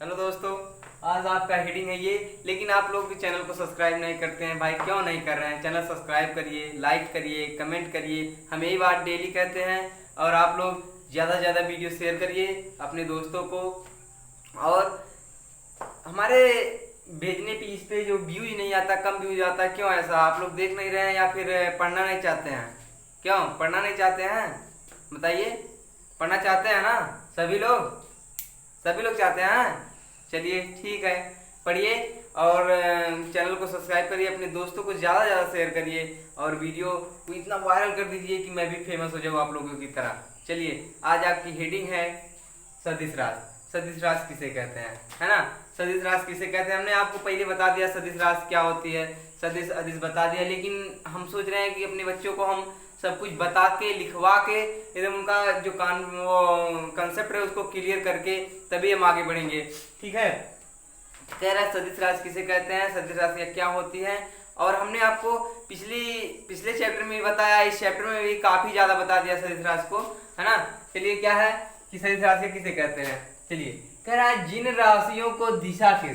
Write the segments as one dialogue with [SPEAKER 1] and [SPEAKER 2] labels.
[SPEAKER 1] Hello दोस्तों, आज आपका हेडिंग है ये। लेकिन आप लोग भी चैनल को सब्सक्राइब नहीं करते हैं भाई, क्यों नहीं कर रहे हैं? चैनल सब्सक्राइब करिए, लाइक करिए, कमेंट करिए। हम यही बात डेली कहते हैं। और आप लोग ज़्यादा से ज़्यादा वीडियो शेयर करिए अपने दोस्तों को। और हमारे भेजने पे इस पे जो व्यूज नहीं आता, कम व्यूज आता है, क्यों ऐसा? आप लोग देख नहीं रहे हैं या फिर पढ़ना नहीं चाहते हैं? क्यों पढ़ना नहीं चाहते हैं बताइए? पढ़ना चाहते हैं ना? सभी लोग चाहते हैं। चलिए ठीक है, पढ़िए और चैनल को सब्सक्राइब करिए, अपने दोस्तों को ज़्यादा से ज़्यादा शेयर करिए और वीडियो को इतना वायरल कर दीजिए कि मैं भी फेमस हो जाऊँ आप लोगों की तरह। चलिए, आज आपकी हेडिंग है सदिश राशि। सदिश राशि किसे कहते हैं, है ना? सदिश राशि किसे कहते हैं हमने आपको पहले बता दिया, सदिश राशि क्या होती है, सदिश अदिश बता दिया। लेकिन हम सोच रहे हैं कि अपने बच्चों को हम सब कुछ बता के, लिखवा के, एकदम उनका जो कंसेप्ट है उसको क्लियर करके तभी हम आगे बढ़ेंगे। ठीक है, कह रहा है सदिश राशि किसे कहते हैं, सदिश राशि क्या होती है। और हमने आपको पिछले चैप्टर में भी बताया, इस चैप्टर में भी काफी ज्यादा बता दिया सदिश राशि को, है ना? चलिए, क्या है कि सदिश राशि किसे कहते हैं। चलिए, कह रहा है जिन राशियों को दिशा के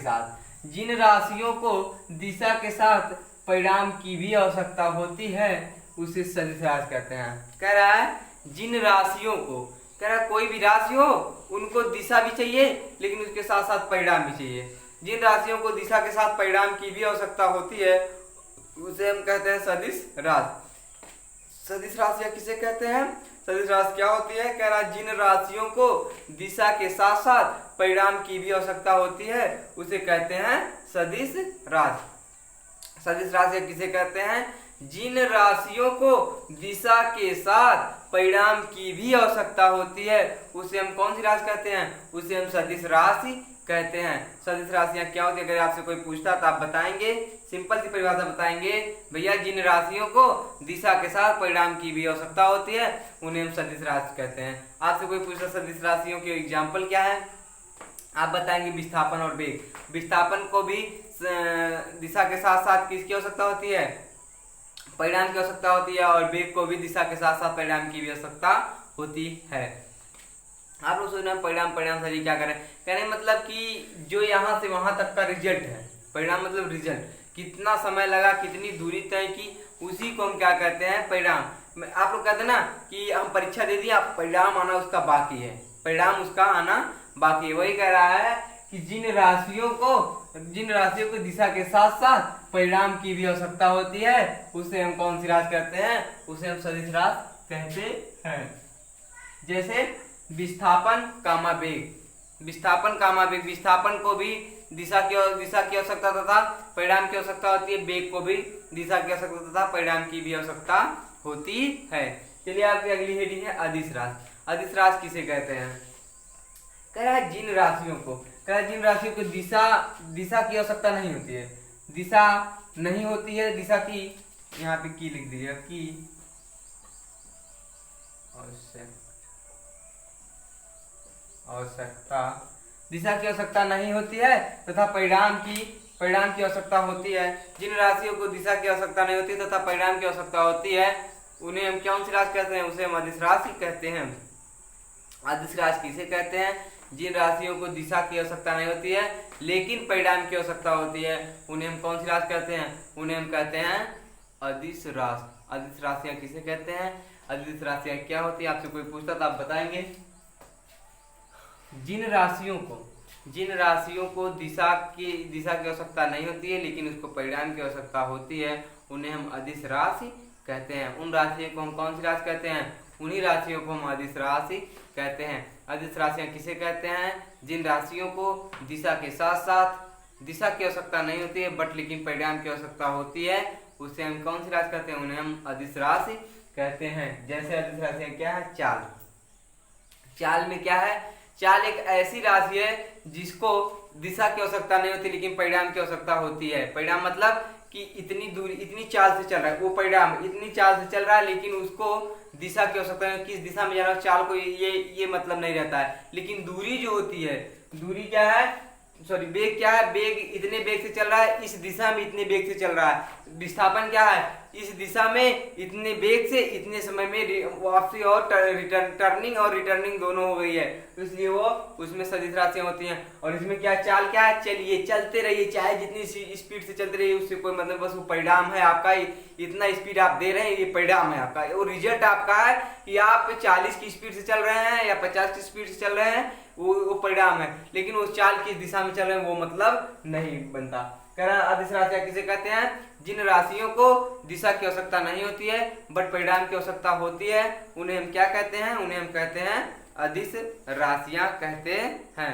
[SPEAKER 1] साथ परिणाम की भी आवश्यकता होती है उसे सदिश राशि कहते हैं। कह रहा है जिन राशियों को, कह रहा है कोई भी राशि हो उनको दिशा भी चाहिए लेकिन उसके साथ साथ परिणाम भी चाहिए। जिन राशियों को दिशा के साथ परिणाम की भी आवश्यकता होती है उसे हम कहते हैं सदिश राशि। सदिश राशियां किसे कहते हैं? सदिश राशि क्या होती है? कह रहा है जिन राशियों को दिशा के साथ साथ परिणाम की भी आवश्यकता होती है उसे कहते हैं सदिश राशि। सदिश राशि किसे कहते हैं? जिन राशियों को दिशा के साथ परिणाम की भी आवश्यकता होती है उसे हम कौन सी राशि कहते हैं? उसे हम सदिश राशि कहते हैं। सदिश राशियां क्या होती है? अगर आपसे कोई पूछता तो आप बताएंगे, सिंपल सी परिभाषा बताएंगे, भैया जिन राशियों को दिशा के साथ परिणाम की भी आवश्यकता होती है उन्हें हम सदिश राशि कहते हैं। आपसे कोई पूछता सदिश राशियों के एग्जाम्पल क्या है, आप बताएंगे विस्थापन और वेग। विस्थापन को भी दिशा के साथ साथ किसकी आवश्यकता होती है? परिणाम की आवश्यकता होती है। और वेग को भी दिशा के साथ साथ परिणाम की भी आवश्यकता होती है। आप लोग सोच रहे हैं परिणाम सर क्या करें? कहने मतलब कि जो यहाँ से वहां तक का रिजल्ट है, परिणाम मतलब रिजल्ट, कितना समय लगा, कितनी दूरी तय की, उसी को हम क्या कहते हैं? परिणाम। आप लोग कहते हैं ना कि हम परीक्षा दे दिया, परिणाम आना उसका बाकी है, परिणाम उसका आना बाकी है। वही कह रहा है कि जिन राशियों को दिशा के साथ साथ परिणाम की भी आवश्यकता होती है उसे हम कौन सी राशि कहते हैं? उसे हम सदिश राशि कहते हैं। जैसे विस्थापन कामा वेग, विस्थापन को भी दिशा की आवश्यकता तथा परिणाम की आवश्यकता होती है। वेग को भी दिशा की आवश्यकता तथा परिणाम की भी आवश्यकता होती है। चलिए, आपकी अगली हेडिंग है अदिश राशि। अदिश राशि किसे कहते हैं? कह रहा है जिन राशियों को दिशा की आवश्यकता नहीं होती है, दिशा की, यहाँ पे की लिख दीजिएगा, की आवश्यकता, दिशा की आवश्यकता नहीं होती है तथा परिणाम की आवश्यकता होती है। जिन राशियों को दिशा की आवश्यकता नहीं होती तथा परिणाम की आवश्यकता होती है उन्हें हम कौन सी राशि कहते हैं? उसे हम अदिश राशि कहते हैं। अदिश राशि किसे कहते हैं? जिन राशियों को दिशा की आवश्यकता नहीं होती है लेकिन परिणाम की आवश्यकता होती है उन्हें हम कौन सी राशि कहते हैं? उन्हें हम कहते हैं अदिश राशि। अदिश राशियां किसे कहते हैं? अदिश राशियां क्या होती है? आपसे कोई पूछता तो आप बताएंगे। जिन राशियों को दिशा की आवश्यकता नहीं होती है लेकिन उसको परिणाम की आवश्यकता होती है उन्हें हम अदिश राशि कहते हैं। उन राशियों को हम कौन सी राशि कहते हैं? उन्हीं राशियों को हम अदिश राशि कहते हैं। अदिश राशियां किसे कहते हैं? जिन राशियों को दिशा के साथ साथ दिशा की आवश्यकता नहीं होती है बट लेकिन परिणाम की आवश्यकता होती है उसे हम कौन सी राशि कहते हैं? उन्हें हम अदिश राशि कहते हैं। जैसे अदिश राशियां क्या है? चाल में क्या है? चाल एक ऐसी राशि है जिसको दिशा की आवश्यकता नहीं होती लेकिन परिणाम की आवश्यकता होती है। परिणाम मतलब कि इतनी दूरी, इतनी चाल से चल रहा है, वो परिणाम इतनी चाल से चल रहा है लेकिन उसको दिशा की आवश्यकता नहीं, किस दिशा में जा रहा है चाल को ये मतलब नहीं रहता है। लेकिन दूरी जो होती है, दूरी क्या है? सॉरी वेग क्या है, वेग इतने वेग से चल रहा है, इस दिशा में इतने वेग से चल रहा है। विस्थापन क्या है, इस दिशा में इतने वेग से इतने समय में वापसी और टर्निंग और रिटर्निंग दोनों हो गई है, तो इसलिए वो उसमें सदिश राशियां होती हैं। और इसमें क्या चाल क्या है, चलिए चलते रहिए, चाहे जितनी स्पीड से चलते रहिए उससे कोई मतलब, बस वो परिणाम है आपका, इतना स्पीड आप दे रहे हैं, ये परिणाम है आपका, वो रिजल्ट आपका है कि आप 40 की स्पीड से चल रहे हैं या 50 की स्पीड से चल रहे हैं, वो परिणाम है। लेकिन उस चाल किस दिशा में चल रहे हैं वो मतलब नहीं बनता। कह रहा है अदिश राशियां किसे कहते हैं, जिन राशियों को दिशा की आवश्यकता नहीं होती है बट परिणाम की आवश्यकता होती है, उन्हें हम क्या कहते हैं, उन्हें हम कहते हैं अदिश राशियां कहते हैं।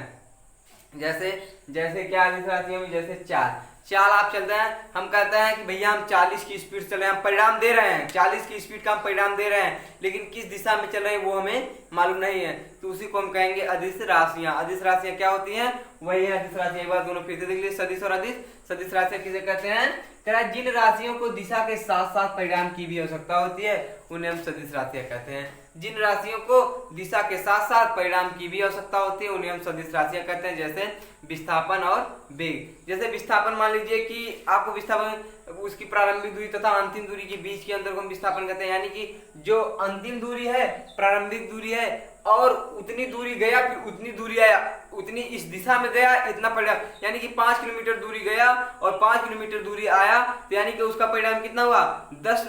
[SPEAKER 1] जैसे जैसे क्या अदिश राशियों में, जैसे चाल आप चलते हैं, हम कहते हैं कि भैया हम 40 की स्पीड से चल रहे हैं, हम परिणाम दे रहे हैं 40 की स्पीड का हम परिणाम दे रहे हैं, लेकिन किस दिशा में चल रहे हैं वो हमें मालूम नहीं है, तो उसी को हम कहेंगे अदिश राशियां। अदिश राशियां क्या होती हैं, वही है अदिश राशियां। एक बार दोनों फिर से देख लीजिए, सदिश और अदिश। सदिश राशियां किसे कहते हैं, कह जिन राशियों को दिशा के साथ साथ परिणाम की भी आवश्यकता होती है उन्हें हम सदिश राशियां कहते हैं। जिन राशियों को दिशा के साथ साथ परिणाम की भी आवश्यकता होती है उन्हें हम सदिश राशियां कहते हैं। जैसे विस्थापन और वेग। जैसे विस्थापन, मान लीजिए कि आपको विस्थापन उसकी प्रारंभिक दूरी तथा अंतिम दूरी के बीच के अंतर को हम विस्थापन कहते हैं, यानी कि जो अंतिम दूरी है, प्रारंभिक दूरी है और उतनी दूरी गया फिर उतनी दूरी आया, उतनी इस दिशा में गया इतना परिणाम, यानी कि 5 किलोमीटर दूरी गया और 5 किलोमीटर दूरी आया, तो यानी कि उसका परिणाम कितना हुआ, 10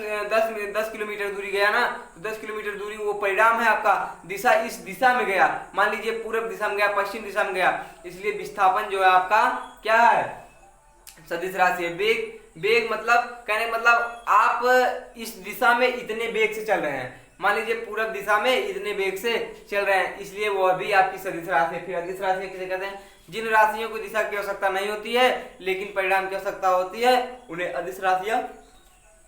[SPEAKER 1] किलोमीटर दूरी गया ना, तो 10 किलोमीटर दूरी वो परिणाम है आपका, दिशा इस दिशा में गया, मान लीजिए पूर्व दिशा में गया, पश्चिम दिशा में गया, इसलिए विस्थापन जो है आपका क्या है, सदिश राशि है। वेग मतलब कहने मतलब आप इस दिशा में इतने वेग से चल रहे हैं, मान लीजिए पूरब दिशा में इतने वेग से चल रहे हैं, इसलिए वो भी आपकी सदिश राशि है। फिर अदिश राशि किसे कहते हैं, जिन राशियों को दिशा की आवश्यकता नहीं होती है लेकिन परिणाम की आवश्यकता होती है उन्हें अदिश राशियां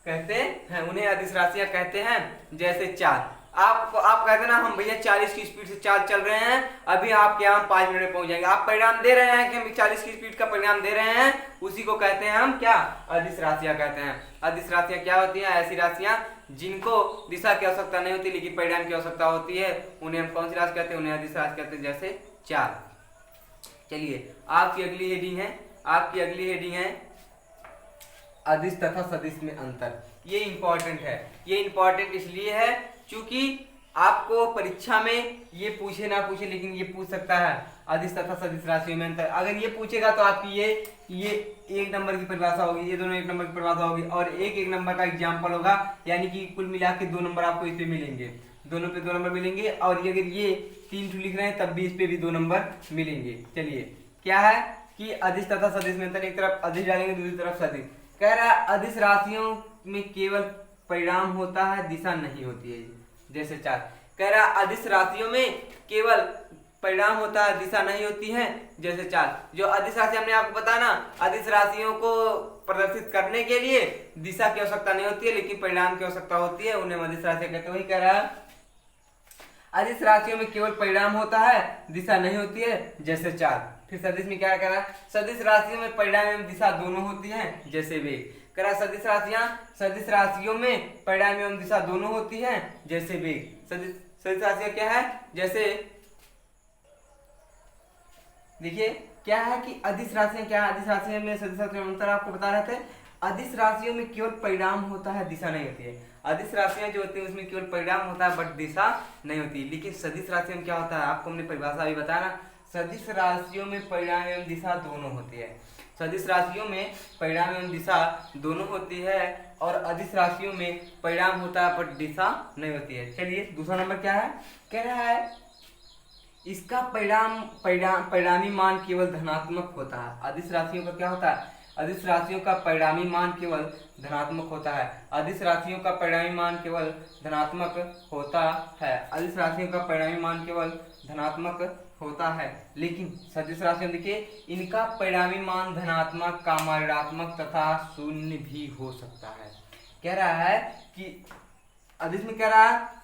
[SPEAKER 1] कहते हैं, उन्हें अदिश राशियां कहते हैं। जैसे चाल, आप कहते हैं ना हम भैया 40 की स्पीड से चाल चल रहे हैं, अभी आपके यहाँ 5 मिनट में पहुंच जाएंगे, आप परिणाम दे रहे हैं कि हम 40 की स्पीड का परिणाम दे रहे हैं, उसी को कहते हैं हम क्या, अदिश राशियां कहते हैं। अदिश राशियां क्या होती हैं, ऐसी राशियां जिनको दिशा की आवश्यकता नहीं होती लेकिन परिणाम की आवश्यकता होती है, उन्हें हम कौन सी राशि कहते हैं, उन्हें अदिश राशि कहते हैं। जैसे चाल। चलिए आपकी अगली हेडिंग है, आपकी अगली हेडिंग है अदिश तथा सदिश में अंतर। ये इंपॉर्टेंट है, ये इंपॉर्टेंट इसलिए है क्योंकि आपको परीक्षा में ये पूछे ना पूछे लेकिन ये पूछ सकता है अदिश तथा सदिश राशियों में अंतर। अगर ये पूछेगा तो आपकी ये 1 नंबर की परिभाषा होगी, ये दोनों 1 नंबर की परिभाषा होगी और एक नंबर का एग्जाम्पल होगा, यानी कि कुल मिला के 2 नंबर आपको इस पे मिलेंगे, दोनों पे 2 नंबर मिलेंगे। और ये अगर ये 3 लिख रहे हैं तब भी इस पे भी 2 नंबर मिलेंगे। चलिए क्या है कि अदिश तथा सदिश में अंतर, एक तरफ अदिश डालेंगे दूसरी तरफ सदिश। कह रहा है अदिश राशियों में केवल परिणाम होता है, दिशा नहीं होती है। जैसे चाल, कह रहा है अदिश राशियों में केवल परिणाम होता है, दिशा नहीं होती है। जैसे चाल, जो अदिश राशि हमने आपको बताया ना, अदिश राशियों को प्रदर्शित करने के लिए दिशा की आवश्यकता नहीं होती है लेकिन परिणाम की आवश्यकता होती है, उन्हें अदिश राशि कहते हैं। वही कह रहा है अदिश राशियों में केवल परिणाम होता है, दिशा नहीं होती है। जैसे चाल। फिर सदिश में क्या कह रहा है, सदिश राशियों में परिणाम एवं दिशा दोनों होती हैं। जैसे वेग। कह रहा सदिश राशियों में परिणाम एवं दिशा दोनों होती हैं। जैसे वेग। सदिश राशियां क्या है, जैसे देखिए क्या है कि अदिश राशियां क्या है, अदिश राशियों में सदिश राशियों में अंतर आपको बता रहे थे। अदिश राशियों में केवल परिणाम होता है, दिशा नहीं होती है। अदिश राशियां जो होती है उसमें केवल परिणाम होता है बट दिशा नहीं होती। लेकिन सदिश राशियों में क्या होता है, आपको हमने परिभाषा भी बताया ना, सदिश राशियों में परिणाम एवं दिशा दोनों होती है। सदिश राशियों में परिणाम एवं दिशा दोनों होती है और अदिश राशियों में परिणाम होता है बट दिशा नहीं होती है। चलिए दूसरा नंबर क्या है, कह रहा है इसका परिणामी मान केवल धनात्मक होता है। अदिश राशियों का क्या होता है, अदिश राशियों का परिणामी मान केवल धनात्मक होता है। अदिश राशियों का परिणामी मान केवल धनात्मक होता है। अदिश राशियों का परिणामी मान केवल धनात्मक होता है। लेकिन सदिश राशियां देखिए इनका परिणामी मान धनात्मक, ऋणात्मक तथा शून्य भी हो सकता है। कह रहा है कि अदिश में कह रहा है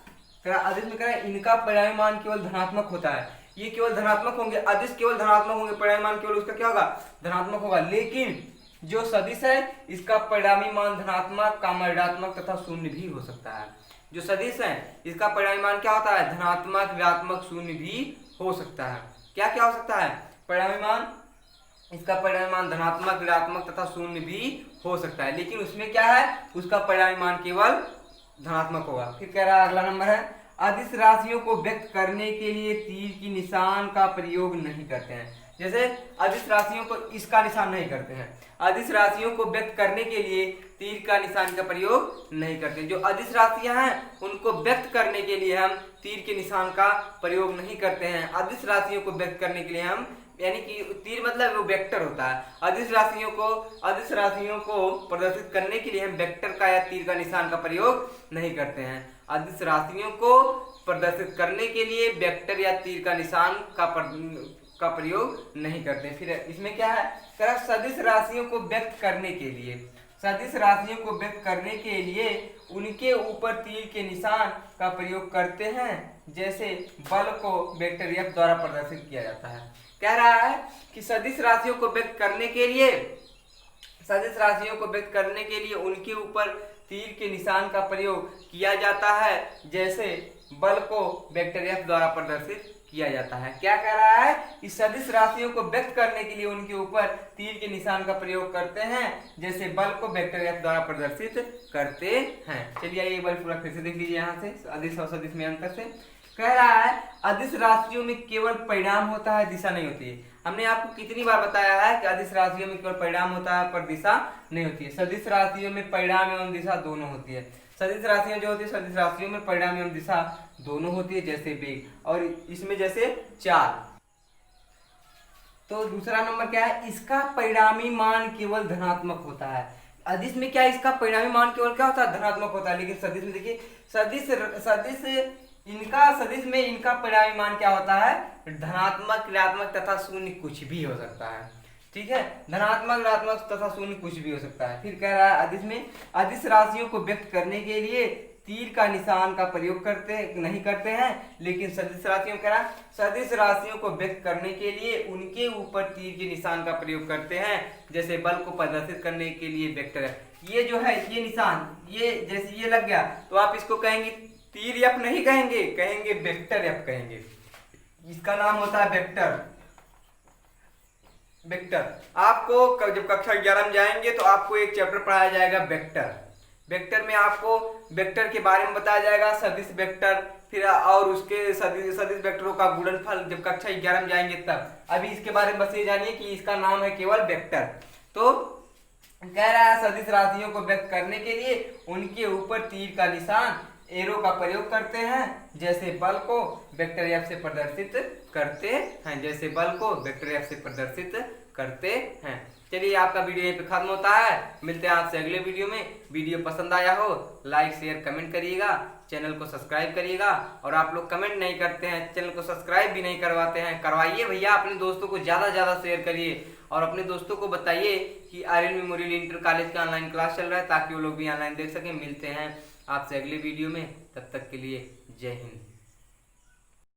[SPEAKER 1] इनका परिणामी मान केवल धनात्मक होता है। ये केवल धनात्मक होंगे, अदिश केवल धनात्मक होंगे, परिणामी मान केवल उसका क्या होगा, धनात्मक होगा। लेकिन जो सदिश है इसका परिणामी मान धनात्मक, ऋणात्मक तथा शून्य भी हो सकता है। जो सदिश है इसका परिणामी मान क्या होता है, धनात्मक, ऋणात्मक, शून्य भी हो सकता है। क्या क्या हो सकता है, परिणामी मान इसका परिणामी मान धनात्मक, ऋणात्मक तथा शून्य भी हो सकता है, लेकिन उसमें क्या है, उसका परिणामी मान केवल धनात्मक होगा। फिर कह रहा है अगला नंबर है, अदिश राशियों को व्यक्त करने के लिए तीर की निशान का प्रयोग नहीं करते हैं। जैसे अदिश राशियों को इसका निशान नहीं करते हैं, अदिश राशियों को व्यक्त करने के लिए तीर का निशान का प्रयोग नहीं करते। जो अदिश राशियां हैं उनको व्यक्त करने के लिए हम तीर के निशान का प्रयोग नहीं करते हैं। अदिश राशियों को व्यक्त करने के लिए हम, यानी कि तीर मतलब वो वेक्टर होता है, अदिश राशियों को प्रदर्शित करने के लिए हम वेक्टर का या तीर का निशान का प्रयोग नहीं करते हैं। अदिश राशियों को प्रदर्शित करने के लिए वेक्टर या तीर का निशान का प्रयोग नहीं करते। फिर इसमें क्या है, सदिश राशियों को व्यक्त करने के लिए, सदिश राशियों को व्यक्त करने के लिए उनके ऊपर तीर के निशान का प्रयोग करते हैं, जैसे बल को वेक्टर F द्वारा प्रदर्शित किया जाता है। कह रहा है कि सदिश राशियों को व्यक्त करने के लिए, सदिश राशियों को व्यक्त करने के लिए उनके ऊपर तीर के निशान का प्रयोग किया जाता है, जैसे बल को वेक्टर F द्वारा प्रदर्शित किया जाता है। क्या कह रहा है कि सदिश राशियों को व्यक्त करने के लिए उनके ऊपर तीर के निशान का प्रयोग करते हैं, जैसे बल को वेक्टर F द्वारा प्रदर्शित करते हैं। चलिए एक बार पूरा फिर से देख लीजिए यहाँ से अदिश और सदिश में अंतर से। कह रहा है अदिश राशियों में केवल परिणाम होता है, दिशा नहीं होती है। हमने आपको कितनी बार बताया है कि अदिश राशियों में केवल परिणाम होता है पर दिशा नहीं होती है। सदिश राशियों में परिणाम एवं दिशा दोनों होती है। सदिश राशियां जो होती है, सदिश राशियों में परिणाम एवं दिशा दोनों होती है, जैसे वेग, और इसमें जैसे चाल। तो दूसरा नंबर क्या है, इसका परिणामी मान केवल धनात्मक होता है। अदिश में क्या है, इसका परिणामी मान केवल क्या होता है, धनात्मक होता है, लेकिन सदिश में देखिए सदिश में इनका परिणामी मान क्या होता है, धनात्मक, ऋणात्मक तथा शून्य कुछ भी हो सकता है। ठीक है, धनात्मक, ऋणात्मक तथा शून्य कुछ भी हो सकता है। फिर कह रहा है अदिश में, अदिश राशियों को व्यक्त करने के लिए तीर का निशान का प्रयोग नहीं करते हैं, लेकिन सदिश राशियों कह रहा है सदिश राशियों को व्यक्त करने के लिए उनके ऊपर तीर के निशान का प्रयोग करते हैं, जैसे बल को प्रदर्शित करने के लिए वेक्टर है। ये जो है ये निशान, ये जैसे ये लग गया तो आप इसको कहेंगे तीर F नहीं कहेंगे, कहेंगे वेक्टर F कहेंगे। इसका नाम होता है वेक्टर। वेक्टर आपको जब कक्षा 11 में जाएंगे तो आपको एक चैप्टर पढ़ाया जाएगा वेक्टर। वेक्टर में आपको वेक्टर के बारे में बताया जाएगा, सदिश वेक्टर, फिर और उसके सदिश वेक्टरों का गुणनफल जब कक्षा 11 में जाएंगे तब। अभी इसके बारे में बस ये जानिए कि इसका नाम है केवल वेक्टर। तो कह रहा है सदिश राशियों को व्यक्त करने के लिए उनके ऊपर तीर का निशान, एरो का प्रयोग करते हैं, जैसे बल को वेक्टर F से प्रदर्शित करते हैं, जैसे बल को वेक्टर F से प्रदर्शित करते हैं। चलिए आपका वीडियो यहीं पे खत्म होता है, मिलते हैं आपसे अगले वीडियो में। वीडियो पसंद आया हो लाइक शेयर कमेंट करिएगा, चैनल को सब्सक्राइब करिएगा। और आप लोग कमेंट नहीं करते हैं, चैनल को सब्सक्राइब भी नहीं करवाते हैं, करवाइए भैया। अपने दोस्तों को ज्यादा शेयर करिए और अपने दोस्तों को बताइए कि आर्यन मेमोरियल इंटर कॉलेज का ऑनलाइन क्लास चल रहा है, ताकि वो लोग भी ऑनलाइन देख सकें। मिलते हैं आपसे अगले वीडियो में, तब तक के लिए जय हिंद।